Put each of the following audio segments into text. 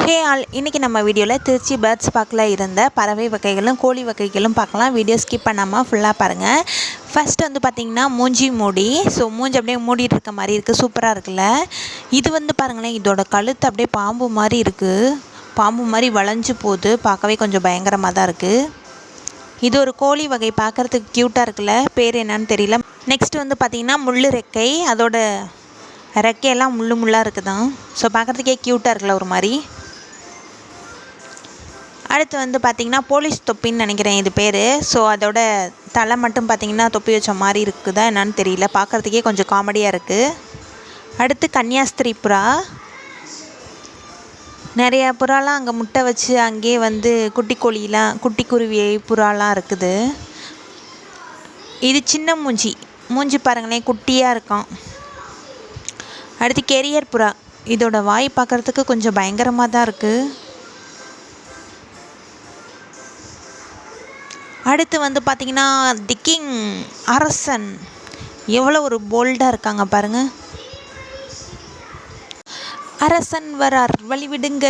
Hey all, இன்றைக்கி நம்ம வீடியோவில் திருச்சி பேர்ட்ஸ் பார்க்கில் இருந்த பறவை வகைகளும் கோழி வகைகளும் பார்க்கலாம். வீடியோ ஸ்கிப் பண்ணாமல் ஃபுல்லாக பாருங்கள். ஃபஸ்ட்டு வந்து பார்த்திங்கன்னா மூஞ்சி மூடி. ஸோ மூஞ்சி அப்படியே மூடிட்டு இருக்க மாதிரி இருக்குது. சூப்பராக இருக்குல்ல. இது வந்து பாருங்களேன், இதோட கழுத்து அப்படியே பாம்பு மாதிரி இருக்குது. பாம்பு மாதிரி வளைஞ்சு போகுது. பார்க்கவே கொஞ்சம் பயங்கரமாக தான் இருக்குது. இது ஒரு கோழி வகை, பார்க்குறதுக்கு க்யூட்டாக இருக்குல்ல. பேர் என்னன்னு தெரியல. நெக்ஸ்ட் வந்து பார்த்திங்கன்னா முள்ளு ரெக்கை. அதோட ரெக்கையெல்லாம் முள்ளாக இருக்குதான். ஸோ பார்க்குறதுக்கே க்யூட்டாக இருக்குல்ல ஒரு மாதிரி. அடுத்து வந்து பார்த்திங்கன்னா போலீஸ் தொப்பின்னு நினைக்கிறேன் இது பேர். ஸோ அதோட தலை மட்டும் பார்த்திங்கன்னா தொப்பி வச்ச மாதிரி இருக்குதா என்னன்னு தெரியல. பார்க்குறதுக்கே கொஞ்சம் காமெடியாக இருக்குது. அடுத்து கன்னியாஸ்திரி புறா. நிறையா புறாலாம் அங்கே முட்டை வச்சு அங்கேயே வந்து குட்டி கோழிலாம் குட்டி குருவி புறாலாம் இருக்குது. இது சின்ன மூஞ்சி பாருங்களேன், குட்டியாக இருக்கும். அடுத்து கெரியர் புறா. இதோட வாய் பார்க்குறதுக்கு கொஞ்சம் பயங்கரமாக தான் இருக்குது. அடுத்து வந்து பார்த்திங்கன்னா தி கிங் அரசன். எவ்வளோ ஒரு போல்டாக இருக்காங்க பாருங்கள். அரசன் வரார், வழிவிடுங்க.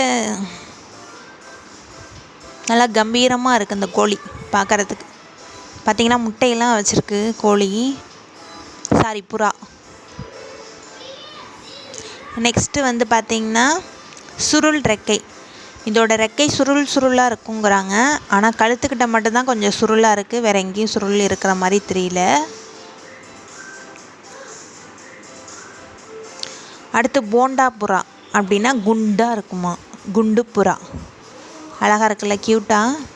நல்லா கம்பீரமாக இருக்குது இந்த கோழி பார்க்குறதுக்கு. பார்த்திங்கன்னா முட்டையெல்லாம் வச்சுருக்கு கோழி, புறா. நெக்ஸ்ட்டு வந்து பார்த்திங்கன்னா சுருள் ரெக்கை. இதோட ரெக்கை சுருளாக இருக்குங்கிறாங்க. ஆனால் கழுத்துக்கிட்ட மட்டும்தான் கொஞ்சம் சுருளாக இருக்குது. வேறு எங்கேயும் சுருள் இருக்கிற மாதிரி தெரியல. அடுத்து போண்டா புறா. அப்படின்னா குண்டாக இருக்குமா, குண்டு புறா. அழகாக இருக்குல்ல, க்யூட்டாக.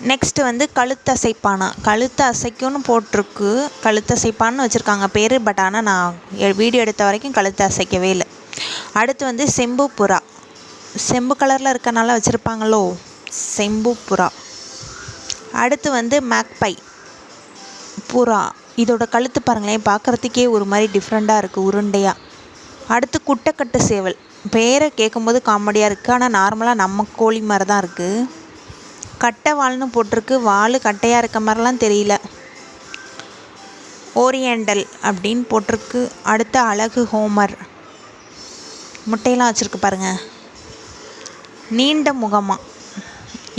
நெக்ஸ்ட்டு வந்து கழுத்தசைப்பானா. கழுத்து அசைக்கும்னு போட்டிருக்கு. கழுத்தசைப்பான்னு வச்சுருக்காங்க பேர். பட் ஆனால் நான் வீடியோ எடுத்த வரைக்கும் கழுத்து அசைக்கவே இல்லை. அடுத்து வந்து செம்பு புறா. செம்பு கலரில் இருக்கனால வச்சுருப்பாங்களோ, செம்பு புறா. அடுத்து வந்து மேக்பை புறா. இதோட கழுத்து பாருங்களேன், பார்க்குறதுக்கே ஒரு மாதிரி டிஃப்ரெண்ட்டாக இருக்குது, உருண்டையாக. அடுத்து குட்டைக்கட்டு சேவல். பேரை கேட்கும்போது காமெடியாக இருக்குது. ஆனால் நார்மலாக நம்ம கோழி மாதிரி தான் இருக்குது. கட்டை வால்னு போட்டிருக்கு. வால் கட்டையாக இருக்க மாதிரிலாம் தெரியல. ஓரியண்டல் அப்படின்னு போட்டிருக்கு. அடுத்த அழகு ஹோமர். முட்டையெல்லாம் வச்சுருக்கு பாருங்கள். நீண்ட முகமாக.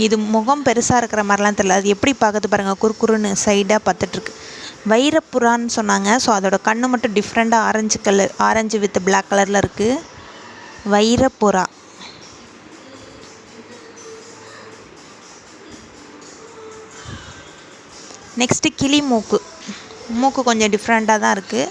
இது முகம் பெருசாக இருக்கிற மாதிரிலாம் தெரியல. அது எப்படி பார்க்குது பாருங்கள், குறுக்குறுன்னு சைடாக பார்த்துட்ருக்கு. வைரப்புறான்னு சொன்னாங்க. ஸோ அதோட கண்ணு மட்டும் டிஃப்ரெண்ட்டாக ஆரஞ்சு வித் பிளாக் கலரில் இருக்குது. வைரப்புறா. நெக்ஸ்ட்டு கிளி மூக்கு கொஞ்சம் டிஃப்ரெண்ட்டாக தான் இருக்குது.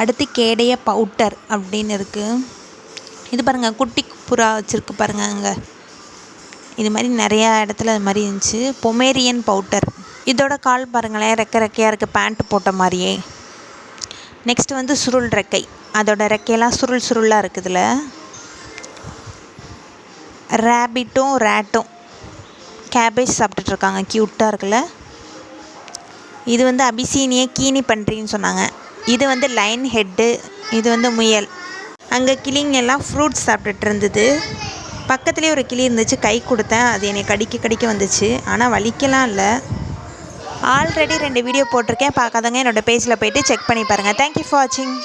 அடுத்து கேடைய பவுட்டர் அப்படின்னு இருக்குது. இது பாருங்கள், குட்டி புறா வச்சுருக்கு பாருங்கள். அங்கே இது மாதிரி நிறையா இடத்துல அது மாதிரி இருந்துச்சு. பொமேரியன் பவுட்டர். இதோட கால் பாருங்களேன், ரெக்கையாக இருக்குது, பேண்ட்டு போட்ட மாதிரியே. நெக்ஸ்ட்டு வந்து சுருள் ரெக்கை. அதோட ரெக்கையெல்லாம் சுருளாக இருக்குதுல. ரேட்டும் கேபேஜ் சாப்பிட்டுட்ருக்காங்க, க்யூட்டாக இருக்குல்ல. இது வந்து அபிசீனிய கீனி பன்றின்னு சொன்னாங்க. இது வந்து லைன் ஹெட்டு. இது வந்து முயல். அங்கே கிளிங்க எல்லாம் ஃப்ரூட்ஸ் சாப்பிட்டுட்டு இருந்தது. பக்கத்துலேயே ஒரு கிளி இருந்துச்சு, கை கொடுத்தேன். அது என்னை கடிக்க வந்துச்சு. ஆனால் வலிக்கலாம் இல்லை. ஆல்ரெடி 2 வீடியோ போட்டிருக்கேன், பார்க்காதவங்க என்னோடய பேஜில் போய்ட்டு செக் பண்ணி பாருங்கள். தேங்க்யூ ஃபார் வாட்சிங்.